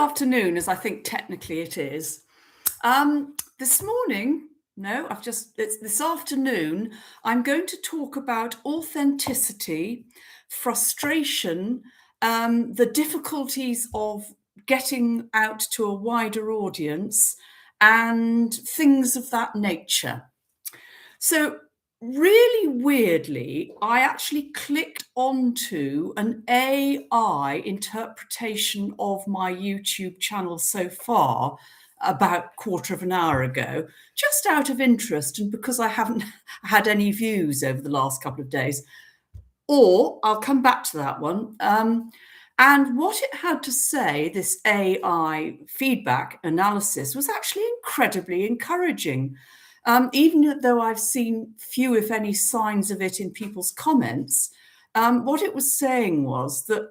afternoon, as I think technically it is. This morning, no, it's this afternoon, I'm going to talk about authenticity, frustration, the difficulties of getting out to a wider audience, and things of that nature. So, really weirdly, I actually clicked onto an AI interpretation of my YouTube channel so far about a quarter of an hour ago, just out of interest and because I haven't had any views over the last couple of days. Or I'll come back to that one. And what it had to say, this AI feedback analysis, was actually incredibly encouraging. Even though I've seen few, if any, signs of it in people's comments, what it was saying was that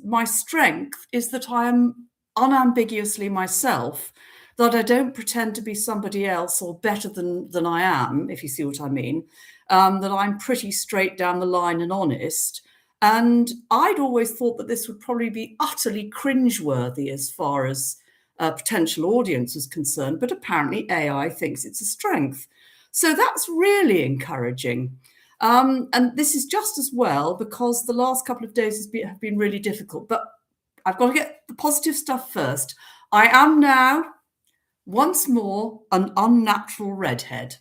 my strength is that I am unambiguously myself, that I don't pretend to be somebody else or better than I am, if you see what I mean, that I'm pretty straight down the line and honest. And I'd always thought that this would probably be utterly cringeworthy as far as potential audience is concerned, but apparently AI thinks it's a strength. So that's really encouraging. And this is just as well because the last couple of days have been really difficult. But I've got to get the positive stuff first. I am now, once more, an unnatural redhead.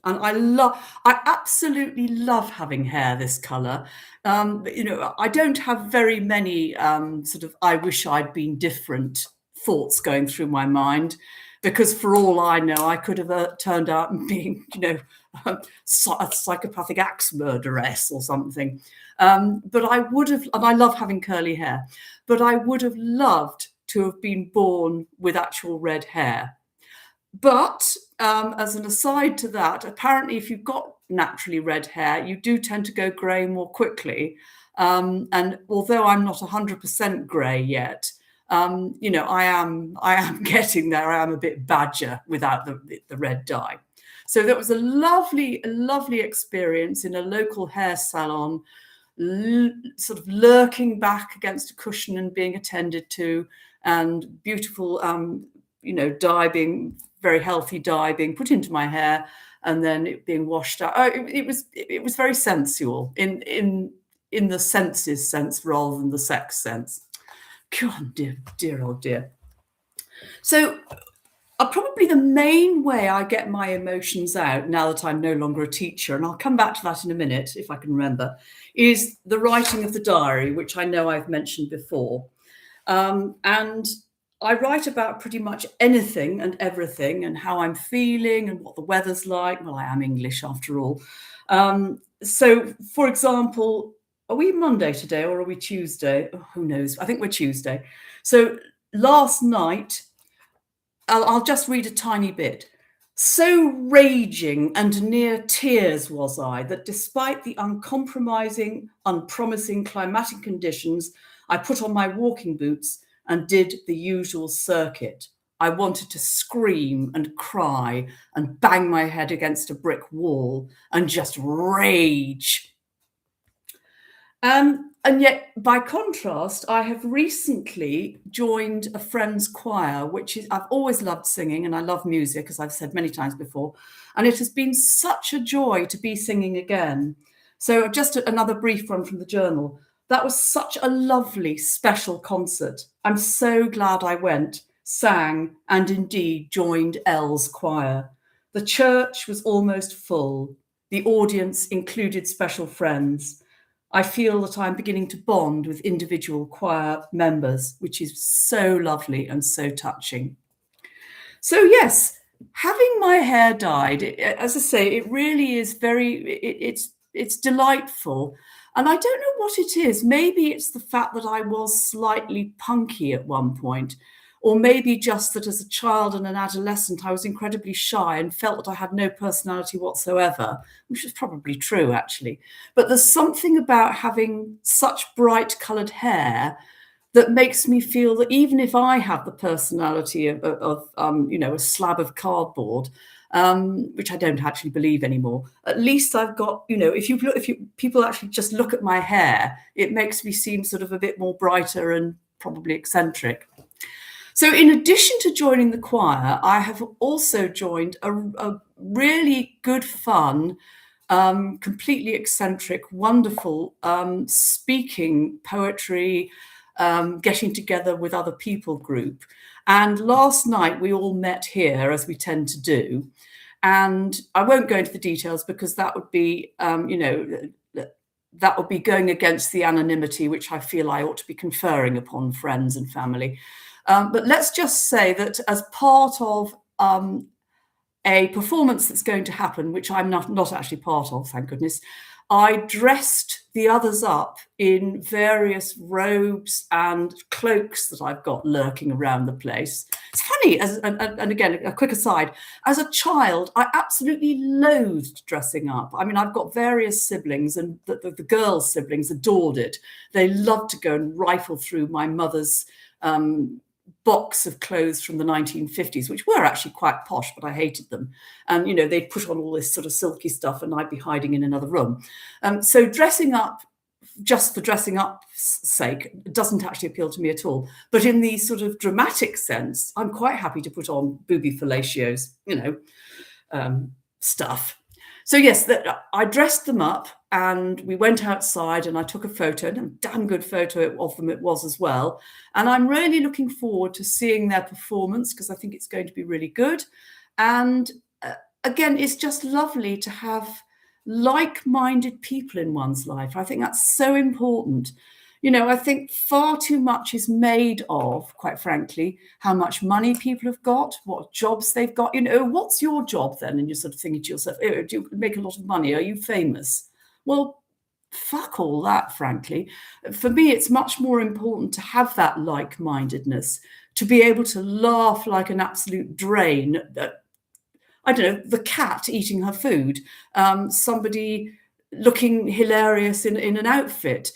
And I absolutely love having hair this colour. I don't have very many sort of "I wish I'd been different" thoughts going through my mind, because for all I know, I could have turned out and being, a psychopathic axe murderess or something. But I would have, and I love having curly hair, but I would have loved to have been born with actual red hair. But as an aside to that, apparently if you've got naturally red hair, you do tend to go grey more quickly. And although I'm not 100% grey yet, I am getting there. I am a bit badger without the red dye. So that was a lovely experience in a local hair salon, sort of lurking back against a cushion and being attended to, and beautiful, dye being very healthy dye being put into my hair and then it being washed out. It was very sensual in the senses sense rather than the sex sense. God, dear, oh dear. So probably the main way I get my emotions out now that I'm no longer a teacher, and I'll come back to that in a minute if I can remember, is the writing of the diary, which I know I've mentioned before. And I write about pretty much anything and everything and how I'm feeling and what the weather's like. Well, I am English after all. So, for example, are we Monday today or are we Tuesday? Oh, who knows? I think we're Tuesday. So last night, I'll just read a tiny bit. So raging and near tears was I that despite the uncompromising, unpromising climatic conditions, I put on my walking boots and did the usual circuit. I wanted to scream and cry and bang my head against a brick wall and just rage. And yet, by contrast, I have recently joined a friend's choir, I've always loved singing and I love music, as I've said many times before. And it has been such a joy to be singing again. So just another brief one from the journal. That was such a lovely, special concert. I'm so glad I went, sang, and indeed joined Elle's choir. The church was almost full. The audience included special friends. I feel that I'm beginning to bond with individual choir members, which is so lovely and so touching. So yes, having my hair dyed, as I say, it really is it's delightful. And I don't know what it is. Maybe it's the fact that I was slightly punky at one point, or maybe just that as a child and an adolescent, I was incredibly shy and felt that I had no personality whatsoever, which is probably true, actually. But there's something about having such bright coloured hair that makes me feel that even if I have the personality of a slab of cardboard, which I don't actually believe anymore, at least I've got, if people actually just look at my hair, it makes me seem sort of a bit more brighter and probably eccentric. So, in addition to joining the choir, I have also joined a really good fun, completely eccentric, wonderful speaking, poetry, getting together with other people group. And last night we all met here, as we tend to do. And I won't go into the details because that would be, that would be going against the anonymity which I feel I ought to be conferring upon friends and family. But let's just say that as part of a performance that's going to happen, which I'm not actually part of, thank goodness, I dressed the others up in various robes and cloaks that I've got lurking around the place. It's funny, and again, a quick aside, as a child, I absolutely loathed dressing up. I mean, I've got various siblings, and the girls' siblings adored it. They loved to go and rifle through my mother's box of clothes from the 1950s, which were actually quite posh, but I hated them. And, they'd put on all this sort of silky stuff and I'd be hiding in another room. So dressing up just for dressing up's sake doesn't actually appeal to me at all. But in the sort of dramatic sense, I'm quite happy to put on booby fellatios, stuff. So yes, I dressed them up and we went outside and I took a photo, and a damn good photo of them it was as well. And I'm really looking forward to seeing their performance because I think it's going to be really good. And again, it's just lovely to have like-minded people in one's life. I think that's so important. I think far too much is made of, quite frankly, how much money people have got, what jobs they've got. What's your job then? And you're sort of thinking to yourself, oh, do you make a lot of money? Are you famous? Well, fuck all that, frankly. For me, it's much more important to have that like-mindedness, to be able to laugh like an absolute drain. I don't know, the cat eating her food, somebody looking hilarious in an outfit.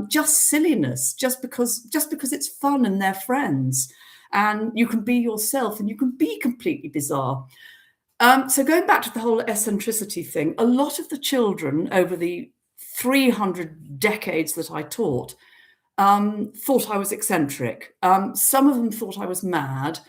Just silliness, just because it's fun and they're friends, and you can be yourself and you can be completely bizarre. So going back to the whole eccentricity thing, a lot of the children over the 300 decades that I taught thought I was eccentric. Some of them thought I was mad.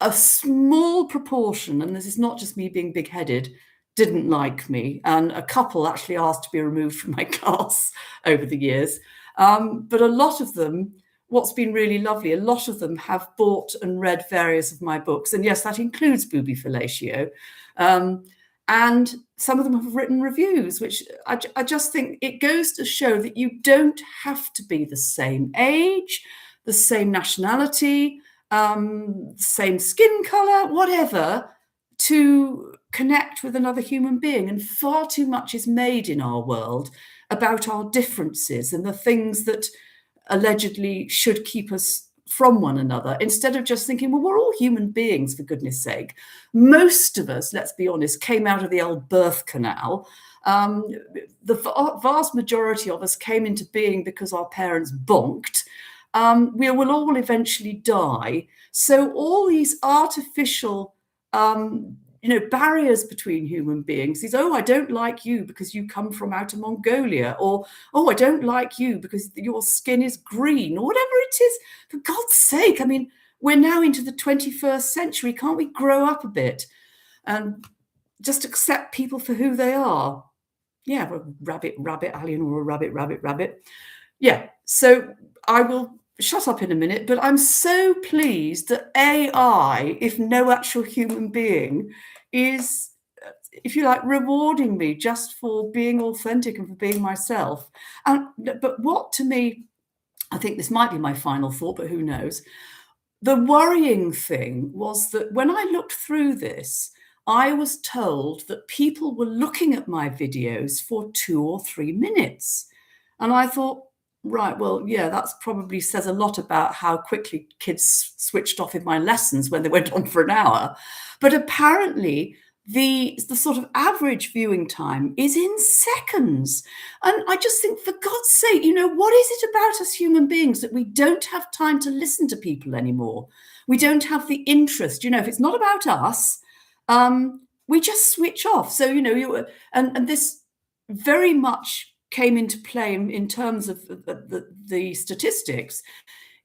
A small proportion, and this is not just me being big-headed, didn't like me, and a couple actually asked to be removed from my class over the years. But a lot of them, what's been really lovely, a lot of them have bought and read various of my books, and yes, that includes Booby Fellatio. And some of them have written reviews, which I just think it goes to show that you don't have to be the same age, the same nationality, same skin color, whatever, to connect with another human being. And far too much is made in our world about our differences and the things that allegedly should keep us from one another, instead of just thinking, well, we're all human beings, for goodness sake. Most of us, let's be honest, came out of the old birth canal. The vast majority of us came into being because our parents bonked. We will all eventually die. So all these artificial barriers between human beings, these, oh, I don't like you because you come from outer Mongolia, or, oh, I don't like you because your skin is green, or whatever it is. For God's sake, I mean, we're now into the 21st century. Can't we grow up a bit and just accept people for who they are? Yeah, well, rabbit, alien, or a rabbit. Yeah, so I will shut up in a minute, but I'm so pleased that AI, if no actual human being, is, if you like, rewarding me just for being authentic and for being myself. But what, to me, I think this might be my final thought, but who knows? The worrying thing was that when I looked through this, I was told that people were looking at my videos for 2 or 3 minutes. And I thought, right, well, yeah, that's probably says a lot about how quickly kids switched off in my lessons when they went on for an hour. But apparently the sort of average viewing time is in seconds. And I just think, for God's sake, what is it about us human beings that we don't have time to listen to people anymore? We don't have the interest. If it's not about us, we just switch off. So, and this very much came into play in terms of the statistics.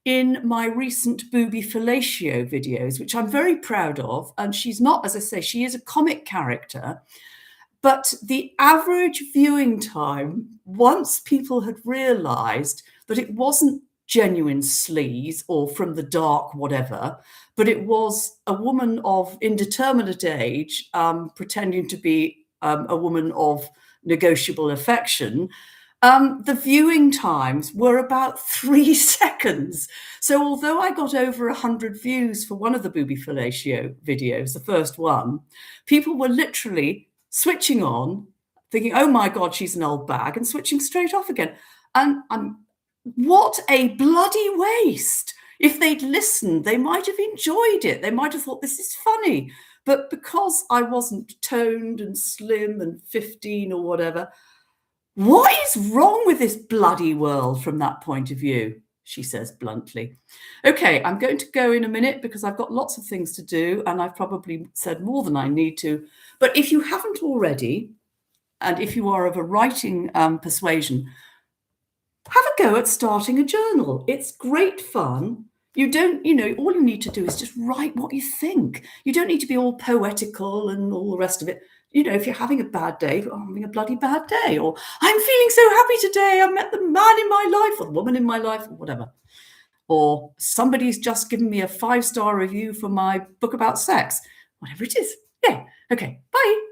in my recent booby fellatio videos, which I'm very proud of. And she's not, as I say, she is a comic character. But the average viewing time, once people had realized that it wasn't genuine sleaze or from the dark, whatever, but it was a woman of indeterminate age pretending to be a woman of negotiable affection, the viewing times were about 3 seconds. So although I got over 100 views for one of the booby fellatio videos, the first one, people were literally switching on, thinking, oh my God, she's an old bag, and switching straight off again. And what a bloody waste. If they'd listened, they might have enjoyed it. They might have thought, this is funny. But because I wasn't toned and slim and 15 or whatever, what is wrong with this bloody world from that point of view? She says bluntly. Okay, I'm going to go in a minute because I've got lots of things to do and I've probably said more than I need to. But if you haven't already, and if you are of a writing persuasion, have a go at starting a journal. It's great fun. You don't, all you need to do is just write what you think. You don't need to be all poetical and all the rest of it. If you're having a bad day, I'm having a bloody bad day, or I'm feeling so happy today, I met the man in my life or the woman in my life, or whatever. Or somebody's just given me a 5-star review for my book about sex. Whatever it is. Yeah. Okay. Bye.